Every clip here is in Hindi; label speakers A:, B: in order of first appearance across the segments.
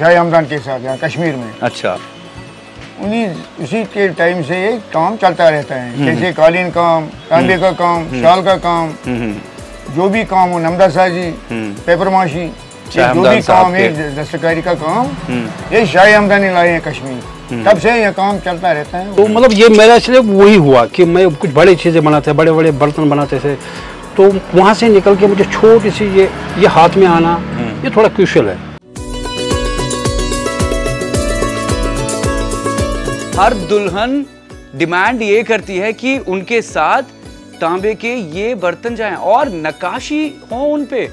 A: शाह हमदान के साथ यहाँ कश्मीर में।
B: अच्छा।
A: उसी के टाइम से ये काम चलता रहता है, जैसे कालीन काम, तांबे का काम, शाल का काम, जो भी काम हो, नमदा साजी, पेपर माशी, जो भी काम है दस्तकारी का काम, ये शाह हमदान ने लाए हैं कश्मीर, तब से ये काम चलता रहता है।
C: तो मतलब ये मेरा इसलिए वही हुआ कि मैं कुछ बड़ी चीज़ें बनाते, बड़े बड़े बर्तन बनाते थे, तो वहाँ से निकल के मुझे छोटी सी ये हाथ में आना, ये थोड़ा क्रूशियल है।
B: हर दुल्हन डिमांड ये करती है कि उनके साथ तांबे के ये बर्तन जाएं और नक्काशी हो, उन पे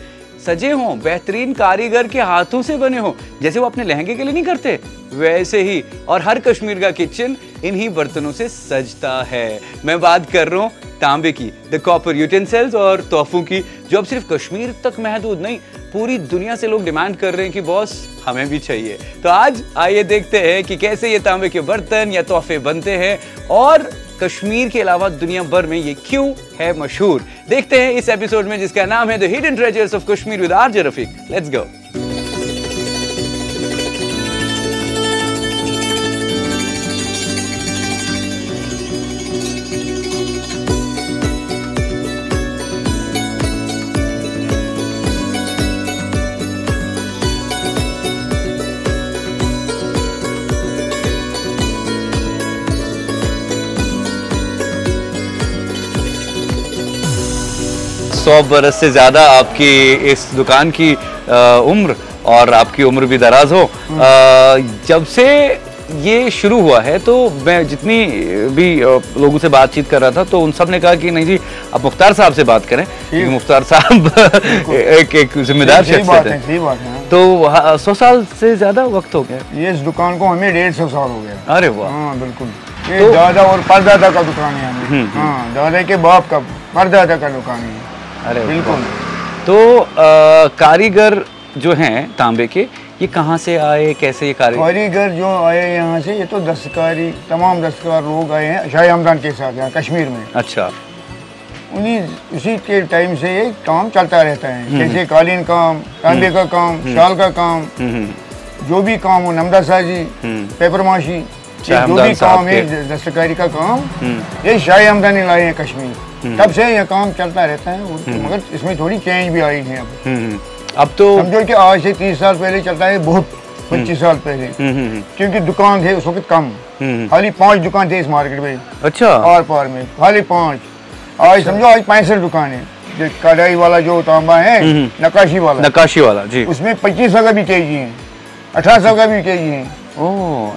B: सजे हों, बेहतरीन कारीगर के हाथों से बने हों, जैसे वो अपने लहंगे के लिए नहीं करते वैसे ही। और हर कश्मीर का किचन इन्हीं बर्तनों से सजता है। मैं बात कर रहा हूँ तांबे की, द कॉपर यूटेंसिल्स और तोहफों की, जो अब सिर्फ कश्मीर तक महदूद नहीं, पूरी दुनिया से लोग डिमांड कर रहे हैं कि बॉस हमें भी चाहिए। तो आज आइए देखते हैं कि कैसे ये तांबे के बर्तन या तोहफे बनते हैं और कश्मीर के अलावा दुनिया भर में ये क्यों है मशहूर। देखते हैं इस एपिसोड में जिसका नाम है the hidden treasures of Kashmir with RJ Rafiq. Let's go. सौ बरस से ज्यादा आपकी इस दुकान की उम्र और आपकी उम्र भी दराज हो। जब से ये शुरू हुआ है तो मैं जितनी भी लोगों से बातचीत कर रहा था तो उन सब ने कहा कि नहीं जी आप मुख्तार साहब से बात करें, क्योंकि मुख्तार साहब एक जिम्मेदार शख्सियत है। तो 100 साल से ज्यादा वक्त हो गया
A: ये इस दुकान को, हमें 150 साल हो गया।
B: अरे वाह।
A: हाँ बिल्कुल, ये दादा और परदादा का दुकान है हमें। हाँ, दादा के बाप का परदादा का दुकान है।
B: अरे
A: बिल्कुल।
B: तो कारीगर जो हैं तांबे के, ये कहाँ से आए, कैसे ये
A: कारीगर जो आए यहाँ से, ये तो दस्तकारी, तमाम दस्तकार लोग आए हैं शाह हमदान के साथ यहाँ कश्मीर में।
B: अच्छा।
A: उसी के टाइम से ये काम चलता रहता है, जैसे कालीन काम, तांबे का काम, शाल का काम, जो भी काम हो, नमदा साजी, पेपर माशी, जो भी काम है दस्तकारी का काम, ये शाह हमदान ने लाए हैं कश्मीर, तब से ये काम चलता रहता है। मगर इसमें थोड़ी चेंज भी आई है
B: अब तो
A: समझो कि आज से 30 साल पहले चलता है, बहुत 25 साल पहले, क्योंकि दुकान थे उस वक्त कम, खाली 5 दुकान थे इस मार्केट में।
B: अच्छा।
A: आर पार में खाली 5। आज समझो आज 65 दुकान है। जो कढ़ाई वाला जो तांबा है, नक्काशी वाला जी, उसमें 2500 का भी केजी है, 1800 का भी केजी है,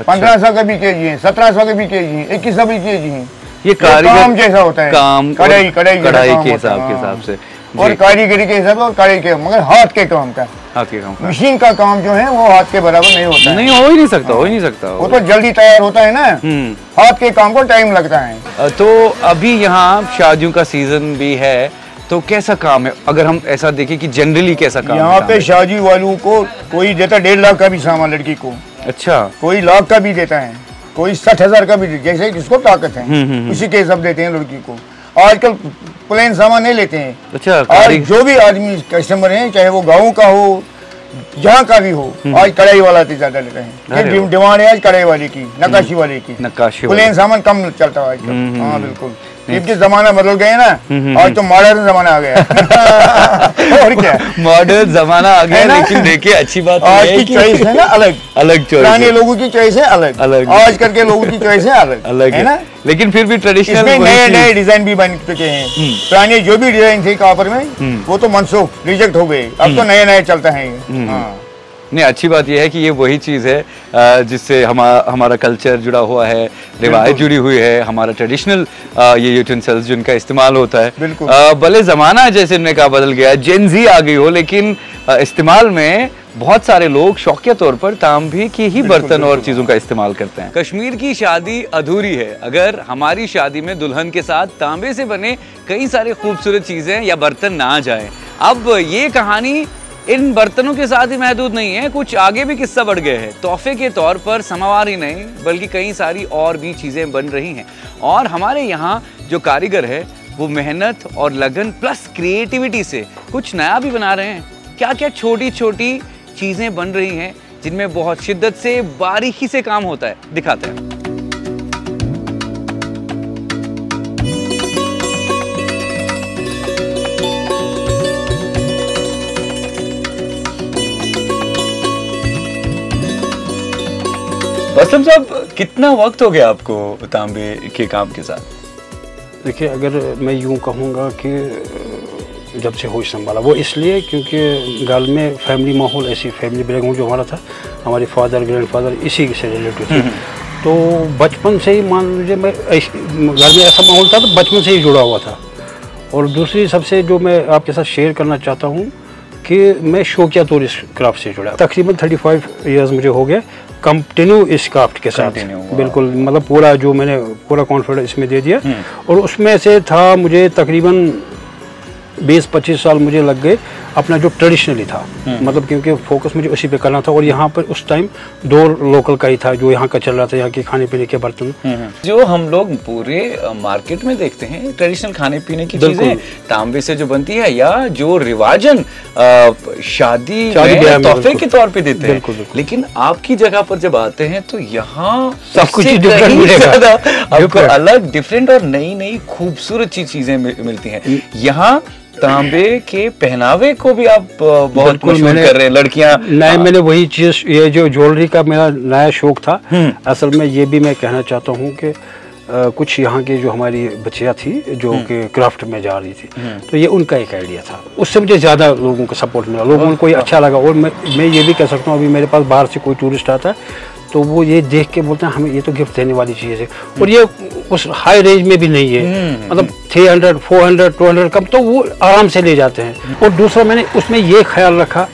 A: 1500 का भी केजी है, 1700 का भी केजी है, 2100 भी केजी है।
B: ये काम
A: जैसा होता है, काम कढ़ाई
B: के हिसाब से
A: और कारीगरी के हिसाब से, और कढ़ाई के, मगर हाथ के काम का, मशीन का काम जो है वो हाथ के बराबर नहीं होता।
B: नहीं, हो ही नहीं सकता।
A: वो तो जल्दी तैयार होता है ना, हाथ के काम को टाइम लगता है।
B: तो अभी यहाँ शादियों का सीजन भी है, तो कैसा काम है अगर हम ऐसा देखें कि जनरली कैसा काम
A: यहाँ पे? शादी वालों को कोई देता 1.5 लाख का भी सामान लड़की को।
B: अच्छा।
A: कोई लाख का भी देता है, कोई 60,000 का भी, जैसे जिसको ताकत है उसी के हिसाब देते हैं लड़की को। आजकल प्लेन सामान नहीं लेते हैं।
B: अच्छा।
A: आज जो भी आदमी कस्टमर है, चाहे वो गाँव का हो, जहाँ का भी हो, आज कढ़ाई वाला ज्यादा लेते हैं। डिमांड है आज कढ़ाई वाले की, नक्काशी वाले की। प्लेन सामान कम चलता है आजकल। हाँ बिल्कुल, क्योंकि जमाना बदल गया ना, आज तो मॉडर्न जमाना आ गया। और क्या
B: मॉडर्न जमाना आ गया, लेकिन देखिए अच्छी बात
A: आज की चॉइस है ना अलग
B: चॉइस,
A: पुराने लोगों की चॉइस है अलग, आज कल के लोगों की चॉइस है अलग है ना।
B: लेकिन फिर भी ट्रेडिशनल
A: नए डिजाइन भी बन चुके हैं। पुराने जो भी डिजाइन थे कॉपर में, वो तो मनसूख रिजेक्ट हो गए, अब तो नए चलता है।
B: नहीं, अच्छी बात यह है कि ये वही चीज़ है जिससे हमारा कल्चर जुड़ा हुआ है, रिवायत जुड़ी हुई है, हमारा ट्रेडिशनल ये यूटेंसिल्स जिनका इस्तेमाल होता है। भले ज़माना जैसे इनने कहा बदल गया, जेन ज़ी आ गई हो, लेकिन इस्तेमाल में बहुत सारे लोग शौकिया तौर पर तांबे के ही बर्तन और चीज़ों का इस्तेमाल करते हैं। कश्मीर की शादी अधूरी है अगर हमारी शादी में दुल्हन के साथ तांबे से बने कई सारे खूबसूरत चीज़ें या बर्तन ना जाए। अब ये कहानी इन बर्तनों के साथ ही महदूद नहीं है, कुछ आगे भी किस्सा बढ़ गए हैं। तोहफे के तौर पर समावार ही नहीं बल्कि कई सारी और भी चीज़ें बन रही हैं, और हमारे यहाँ जो कारीगर है वो मेहनत और लगन प्लस क्रिएटिविटी से कुछ नया भी बना रहे हैं। क्या क्या छोटी छोटी चीज़ें बन रही हैं जिनमें बहुत शिद्दत से बारीकी से काम होता है, दिखाते हैं। असलम साहब, कितना वक्त हो गया आपको तांबे के काम के साथ?
C: देखिए, अगर मैं यूँ कहूँगा कि जब से होश संभाला, वो इसलिए क्योंकि घर में फैमिली माहौल ऐसी, फैमिली बैकग्राउंड जो हमारा था, हमारे फादर ग्रैंडफादर इसी से रिलेटेड थे। तो बचपन से ही मान लीजिए मैं घर में ऐसा माहौल था तो बचपन से ही जुड़ा हुआ था। और दूसरी सबसे जो मैं आपके साथ शेयर करना चाहता हूँ कि मैं शौकिया तौर इस क्राफ्ट से जुड़ा, तकरीबन 35 इयर्स मुझे हो गए कंटिन्यू इस क्राफ्ट के साथ। बिल्कुल, मतलब पूरा जो मैंने पूरा कॉन्फिडेंस इसमें दे दिया। और उसमें से था मुझे तकरीबन 20-25 साल मुझे लग गए अपना जो ट्रेडिशनली था, मतलब क्योंकि फोकस मुझे उसी पे करना था। और यहाँ पर उस टाइम दौर लोकल का ही था जो यहाँ का चल रहा था, यहाँ के खाने पीने के बर्तन
B: जो हम लोग पूरे मार्केट में देखते हैं, ट्रेडिशनल खाने पीने की चीजें तांबे से जो बनती है या जो रिवाजन शादी में तोहफे के तौर पे देते हैं, लेकिन आपकी जगह पर जब आते हैं तो यहाँ
C: सब कुछ ज्यादा
B: आपको अलग, डिफरेंट और नई नई खूबसूरत चीजें मिलती हैं। यहाँ तांबे के पहनावे को भी आप बहुत मशहूर कर रहे हैं, लड़कियां।
C: नहीं, मैंने वही चीज, ये जो ज्वेलरी का मेरा नया शौक था, असल में ये भी मैं कहना चाहता हूँ कि कुछ यहाँ की जो हमारी बच्चियाँ थी जो कि क्राफ्ट में जा रही थी, तो ये उनका एक आइडिया था। उससे मुझे ज़्यादा लोगों को सपोर्ट मिला, लोगों को ये अच्छा लगा। और मैं ये भी कह सकता हूँ, अभी मेरे पास बाहर से कोई टूरिस्ट आता है तो वो ये देख के बोलते हैं हमें ये तो गिफ्ट देने वाली चीज़ है। और ये उस हाई रेंज में भी नहीं है, मतलब 300, 400, 200 कम, तो वो आराम से ले जाते हैं। और दूसरा मैंने उसमें ये ख्याल रखा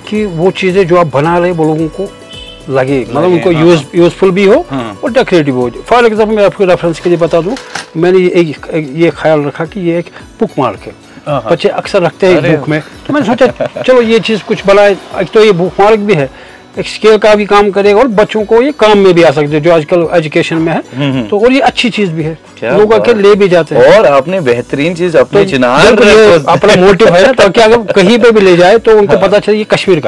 C: कि वो चीज़ें जो आप बना रहे वो लोगों को लगे, मतलब उनको यूजफुल भी हो और डेकोरेटिव हो। फॉर एग्जाम्पल मैं आपको रेफरेंस के लिए बता दूं, मैंने ये ख्याल रखा कि ये एक बुक मार्क है, बच्चे अक्सर रखते हैं बुक में, तो मैंने सोचा चलो ये चीज़ कुछ बनाए। एक तो ये बुक मार्क भी है, एक स्केल का भी काम करेगा और बच्चों को ये काम में भी आ सकते हैं जो आजकल एजुकेशन में है। तो और ये अच्छी चीज भी है, लोग आके ले भी जाते हैं।
B: और आपने बेहतरीन चीज अपने चिनार
C: अपना मोटिव है, ताकि अगर कहीं पे भी ले जाए तो उनको पता चले ये कश्मीर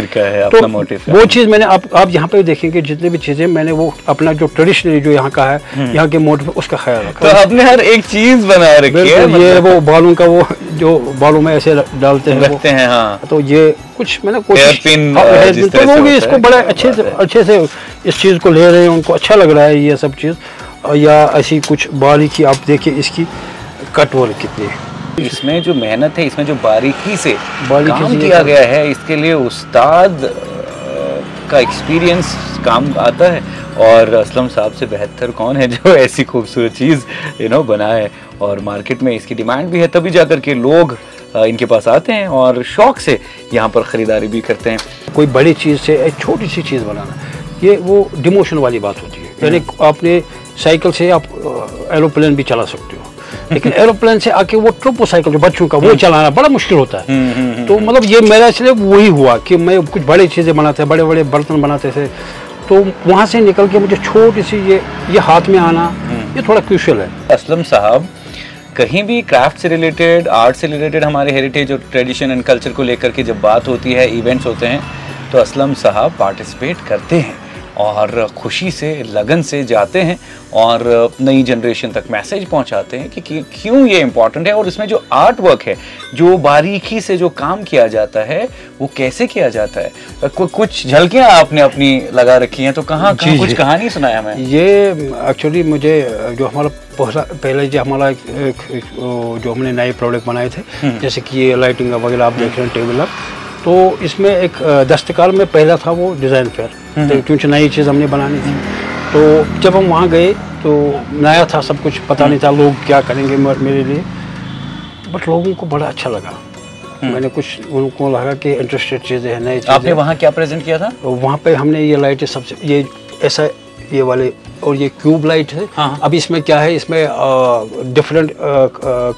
C: का
B: है अपना मोटिव।
C: वो चीज मैंने आप यहाँ पे देखेंगे जितने भी चीजें मैंने वो अपना जो ट्रेडिशनली जो यहाँ का है, यहाँ के मोटिव, उसका ख्याल रखा।
B: तो आपने हर एक चीज बना रखी है।
C: ये वो बालों का, वो जो बालों में ऐसे डालते हैं,
B: हाँ,
C: तो ये कुछ मैंने कोशिश, तो लोग इसको बड़ा अच्छे से इस चीज को ले रहे हैं, उनको अच्छा लग रहा है ये सब चीज। या ऐसी कुछ बारीकी आप देखिए, इसकी कट वर्क कितनी है,
B: इसमें जो मेहनत है, इसमें जो बारीकी से काम किया गया है, इसके लिए उस्ताद का एक्सपीरियंस काम आता है। और असलम साहब से बेहतर कौन है जो ऐसी खूबसूरत चीज़ बनाए। और मार्केट में इसकी डिमांड भी है, तभी जाकर के लोग इनके पास आते हैं और शौक से यहाँ पर ख़रीदारी भी करते हैं।
C: कोई बड़ी चीज़ से एक छोटी सी चीज़ बनाना, ये वो डिमोशन वाली बात होती है। यानी आपने साइकिल से आप एरोप्लेन भी चला सकते हो, लेकिन एरोप्लेन से आके वो ट्रोपो साइकिल जो बच्चों का, वो चलाना बड़ा मुश्किल होता है। तो मतलब ये मेरा इसलिए वही हुआ कि मैं कुछ बड़ी चीज़ें बनाते, बड़े बड़े बर्तन बनाते थे, तो वहाँ से निकल के मुझे छोटी सी ये हाथ में आना, ये थोड़ा क्रूशियल है।
B: असलम साहब, कहीं भी क्राफ्ट से रिलेटेड, आर्ट से रिलेटेड, हमारे हेरिटेज और ट्रेडिशन एंड कल्चर को लेकर के जब बात होती है, इवेंट्स होते हैं, तो असलम साहब पार्टिसिपेट करते हैं और खुशी से, लगन से जाते हैं और नई जनरेशन तक मैसेज पहुंचाते हैं कि क्यों ये इम्पोर्टेंट है। और इसमें जो आर्ट वर्क है, जो बारीकी से जो काम किया जाता है, वो कैसे किया जाता है। कुछ झलकियां आपने अपनी लगा रखी हैं, तो कहाँ कुछ कहानी सुनाया हमें।
C: ये एक्चुअली मुझे जो हमारा पहले जो हमारा जो हमने नए प्रोडक्ट बनाए थे, जैसे कि ये लाइटिंग वगैरह आप देख रहे हैं, टेबल लैंप, तो इसमें एक दस्तकार में पहला था वो डिज़ाइन फेयर, तो क्योंकि नई चीज़ हमने बनानी थी। तो जब हम वहाँ गए तो नया था, सब कुछ पता नहीं था लोग क्या करेंगे मेरे लिए, बट लोगों को बड़ा अच्छा लगा। मैंने कुछ उनको लगा कि इंटरेस्टेड चीज़ें हैं, नई चीज़ें।
B: आपने वहाँ क्या प्रेजेंट किया था?
C: तो वहाँ पे हमने ये लाइटें सबसे, ये ऐसा ये वाले, और ये क्यूब लाइट है। अब इसमें क्या है, इसमें डिफरेंट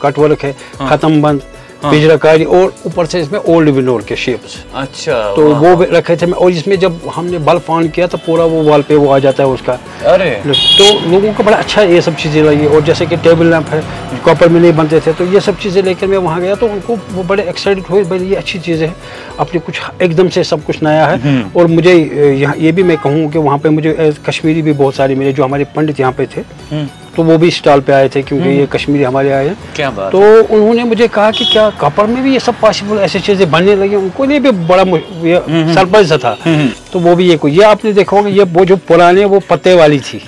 C: कट वर्क है, ख़त्म बंद, पिजराकारी और ऊपर से इसमें ओल्ड विनोर के शेप्स।
B: अच्छा,
C: तो वो भी रखे थे और इसमें जब हमने बल्ब ऑन किया तो पूरा वो वॉल पे वो आ जाता है उसका।
B: अरे
C: तो लोगों को बड़ा अच्छा ये सब चीज़ें लगी। और जैसे कि टेबल लैंप है, कॉपर में नहीं बनते थे, तो ये सब चीज़ें लेकर मैं वहाँ गया तो उनको वो बड़े एक्साइटेड हुए, भाई ये अच्छी चीज़ें हैं, अपनी कुछ एकदम से सब कुछ नया है। और मुझे यहाँ ये भी मैं कहूँ कि वहाँ पे मुझे कश्मीरी भी बहुत सारे मिले, जो हमारे पंडित यहाँ पे थे, तो वो भी स्टॉल पे आए थे क्योंकि ये कश्मीरी हमारे आए हैं।
B: क्या बात
C: तो उन्होंने मुझे कहा कि क्या कॉपर में भी ये सब पॉसिबल ऐसी चीज़ें बनने लगी। उनको लिए भी बड़ा सरप्राइज था। तो वो भी ये आपने देखा होगा, ये वो जो पुराने वो पत्ते वाली थी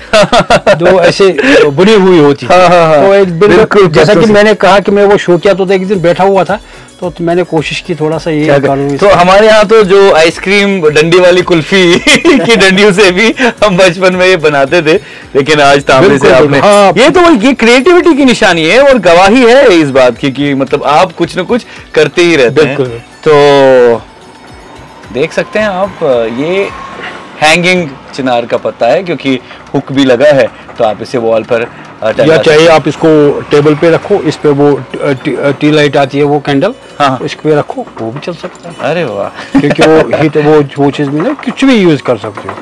C: जो ऐसे बुनी हुई होती थी। तो एक दिन जैसा कि मैंने कहा कि मैं वो शो किया तो एक दिन बैठा हुआ था तो मैंने कोशिश की थोड़ा सा ये करूँ।
B: तो हमारे यहाँ तो जो आइसक्रीम डंडी वाली कुल्फी की डंडियों से भी हम बचपन में ये बनाते थे, लेकिन आज तांबे से आपने ये तो ये क्रिएटिविटी की निशानी है और गवाही है इस बात की कि मतलब आप कुछ न कुछ करते ही रहते हैं। तो देख सकते हैं आप, ये हैंगिंग चिनार का पत्ता है क्योंकि हुक भी लगा है, तो आप इसे वॉल पर
C: या चाहिए आप इसको टेबल पे रखो, इस पे वो टी लाइट आती है वो कैंडल,
B: हाँ,
C: इस पे रखो वो भी चल सकता है।
B: अरे वाह
C: क्योंकि वो हीट वो चीज़ में ना कुछ भी यूज कर सकते हो।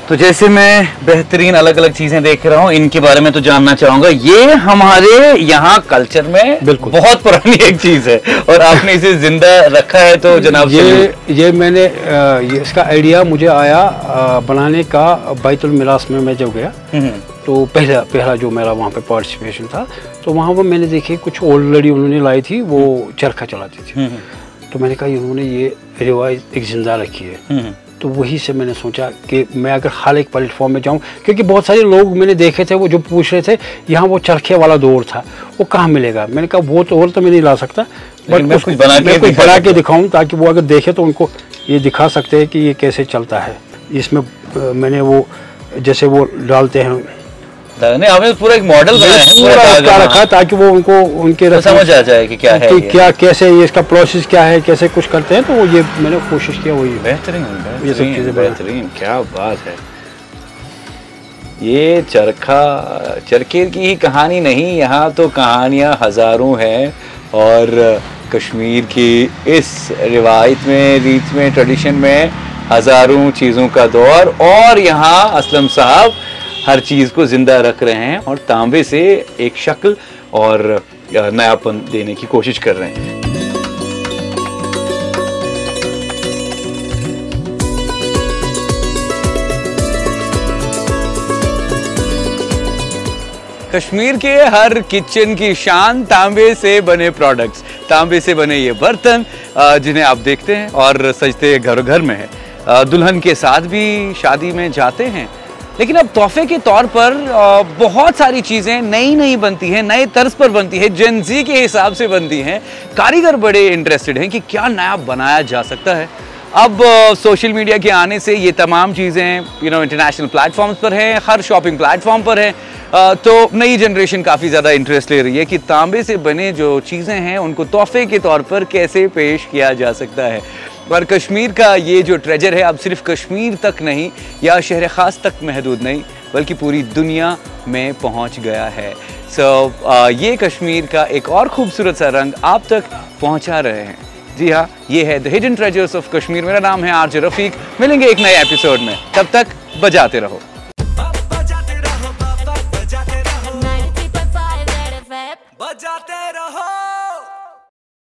B: तो जैसे मैं बेहतरीन अलग अलग चीजें देख रहा हूँ, इनके बारे में तो जानना चाहूंगा। ये हमारे यहाँ कल्चर में बहुत पुरानी एक चीज है और आपने इसे जिंदा रखा है, तो जनाब
C: ये मैंने ये इसका आइडिया मुझे आया बनाने का बैतुल मिरास में मैं जब गया तो पहला जो मेरा वहाँ पे पार्टिसिपेशन था, तो वहाँ पर मैंने देखे कुछ ओल्ड लड़ी उन्होंने लाई थी, वो चरखा चलाती थी। तो मैंने कहा इन्होंने ये रिवाज एक जिंदा रखी है। तो वही से मैंने सोचा कि मैं अगर हर एक प्लेटफॉर्म में जाऊं, क्योंकि बहुत सारे लोग मैंने देखे थे वो जो पूछ रहे थे यहाँ वो चरखे वाला दौर था, वो कहाँ मिलेगा। मैंने कहा वो तो और तो मैं नहीं ला सकता, बट मैं कुछ बना के दिखाऊं ताकि वो अगर देखे तो उनको ये दिखा सकते हैं कि ये कैसे चलता है। इसमें मैंने वो जैसे वो डालते हैं,
B: आपने पूरा एक मॉडल
C: पूरा रखा ताकि वो उनको उनके
B: समझ आ जाए कि क्या है,
C: क्या कैसे ये इसका प्रोसेस क्या है, कैसे कुछ करते हैं। तो वो ये मैंने कोशिश किया, वही
B: बेहतरीन
C: ये सब चीजें
B: बेहतरीन। क्या बात है। ये चरखे की ही कहानी नहीं, यहाँ तो कहानियाँ हजारों हैं और कश्मीर की इस रिवायत में, रीत में, ट्रेडिशन में हजारों चीज़ों का दौर, और यहाँ असलम साहब हर चीज़ को जिंदा रख रहे हैं और तांबे से एक शक्ल और नयापन देने की कोशिश कर रहे हैं। कश्मीर के हर किचन की शान तांबे से बने प्रोडक्ट्स, तांबे से बने ये बर्तन जिन्हें आप देखते हैं और सजते घर घर में है। दुल्हन के साथ भी शादी में जाते हैं, लेकिन अब तोहफे के तौर पर बहुत सारी चीज़ें नई बनती हैं, नए तर्ज पर बनती है, जेन ज़ी के हिसाब से बनती हैं। कारीगर बड़े इंटरेस्टेड हैं कि क्या नया बनाया जा सकता है। अब सोशल मीडिया के आने से ये तमाम चीज़ें इंटरनेशनल प्लेटफॉर्म्स पर हैं, हर शॉपिंग प्लेटफॉर्म पर हैं। तो नई जनरेशन काफ़ी ज़्यादा इंटरेस्ट ले रही है कि तांबे से बने जो चीज़ें हैं उनको तोहफे के तौर पर कैसे पेश किया जा सकता है। और कश्मीर का ये जो ट्रेजर है अब सिर्फ कश्मीर तक नहीं या शहर ख़ास तक महदूद नहीं, बल्कि पूरी दुनिया में पहुंच गया है। ये कश्मीर का एक और खूबसूरत सा रंग आप तक पहुंचा रहे हैं। जी हाँ, ये है the hidden treasures of Kashmir. मेरा नाम है आरजे रफीक। मिलेंगे एक नए एपिसोड में, तब तक बजाते रहो।